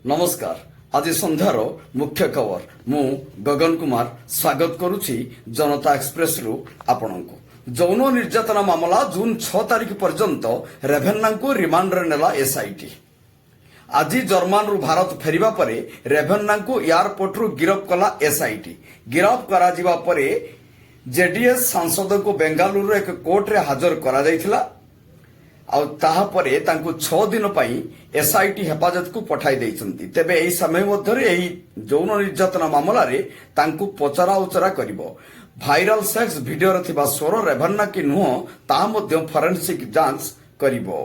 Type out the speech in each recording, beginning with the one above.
नमस्कार। आज संध्यार मुख्य खबर मु गगन कुमार स्वागत करुछि जनता एक्सप्रेस रु आपनकु। यौन निर्यातना मामला जून 6 तारिख पर्यंत रेभेन्ना को रिमांड रे नेला एसआईटी। आज जर्मान रु भारत फेरिबा परे रेभेन्ना को एयरपोर्ट रु गिरफ कला एसआईटी। गिरफ करा जिबा परे जेडीएस सांसद को बेंगालुरु एक कोर्ट रे हाजर करा जायथिला। आउ ताहा परे तांकु 6 दिन पई एसआईटी हेफाजत को पठाई देइछंती। तेबे एही समय मध्यरे एही यौन निर्यातना मामला रे तांकु पचरा उचरा करिवो। भाइरल सेक्स वीडियो रे थिबा स्वर रेभेन्ना की नुह ताहा मध्य फोरेंसिक जांच करिवो।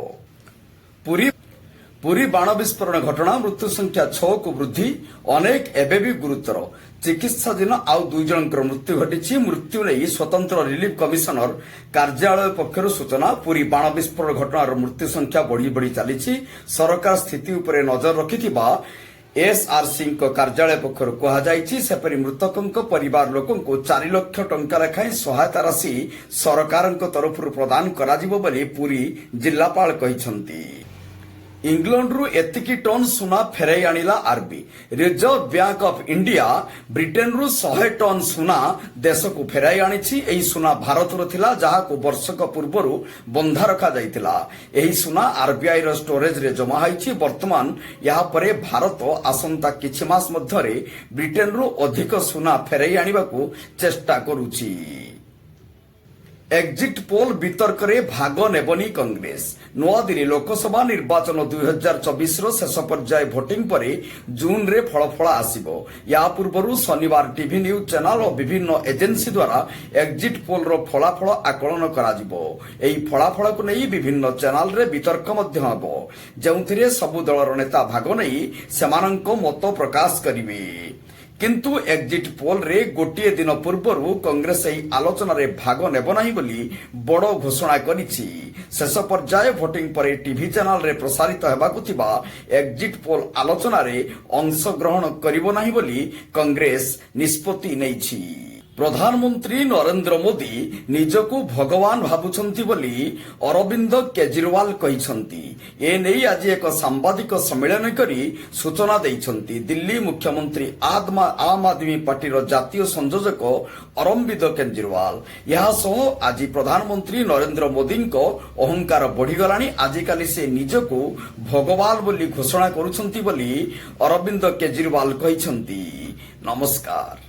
पुरी बाण विस्फोरण घटना मृत्यु संख्या 6 को वृद्धि, अनेक एबे भी गुरुतर। चिकित्सा दिन आउ 2 जनकर मृत्यु घटी। मृत्यु नहीं स्वतंत्र रिलीफ कमिशनर कार्यालय पक्षर सूचना। पुरी बाण विस्फोरण घटनार मृत्यु संख्या बढ़ी बढ़ी चली। सरकार स्थिति उपरे नजर रखिथिबा एसआरसी कार्यालय पक्षर कहुଯାଇଛି। सेपरि मृतकों परिवार लोकों को 4 लाख टंका लेखाएं सहायता राशि सरकार तरफ प्रदान कराजिबो बोली पुरी जिल्लापाल कहिसंती। इंग्लैंड रु एतिकी टन सुना फेराई आनिला आरबी। Reserve Bank of India Britain रु 100 टन सुना देश को फेराई आनिछि। एही सुना भारत रो थिला जहा को वर्षक पूर्वरु बंधा रखा जायतिला। एही सुना आरबीआई रो स्टोरेज रे जमा हाइछि। वर्तमान यहा परे भारत आसंता किछि मास मध्यरे ब्रिटेन रु अधिक सुना फेराई आनिबा को चेष्टा करूछि। एक्जिट पोल वितर्क रे भाग नेबनी कांग्रेस। नवादिल्ली लोकसभा निर्वाचन 2024 रो शेष पर्याय भोटिंग परे जून रे फलाफल आसीबो। या पूर्वरु शनिवार टीवी न्यूज चैनल और विभिन्न एजेंसी द्वारा एक्जिट पोल रो फलाफल आकलन कराजिबो। एही फलाफल को नै विभिन्न चैनल रे वितर्क मध्य हबो, जेउथिरे सबु दलर नेता भाग नै सेमानंको मत प्रकाश करिवे। किंतु एक्जिट पोल रे गोटे दिन पूर्व कांग्रेस एही आलोचना रे भाग नेब नाही बोली बड़ घोषणा करिछि। शेष पर्याय भोटिंग परे टीवी चैनल रे प्रसारित हेबाकु थिबा एक्जिट पोल आलोचना रे अंशग्रहण करिवो नाही बोली कांग्रेस निष्पत्ति नेछि। प्रधानमंत्री नरेंद्र मोदी निजको भगवान भाबुछंती बोली अरविंद केजरीवाल कहिसंती। ए नै आज एक सांबादिक सम्मेलन करी सूचना दैछंती। दिल्ली मुख्यमंत्री आम आदमी पार्टी रो जातीय संयोजक अरविंद केजरीवाल। यहा सह आज प्रधानमंत्री नरेंद्र मोदी को अहंकार बढ़ीगलानी। आजिकाली से निजको भगवान बोली घोषणा करुछंती बोली अरविंद केजरीवाल कहिसंती। नमस्कार।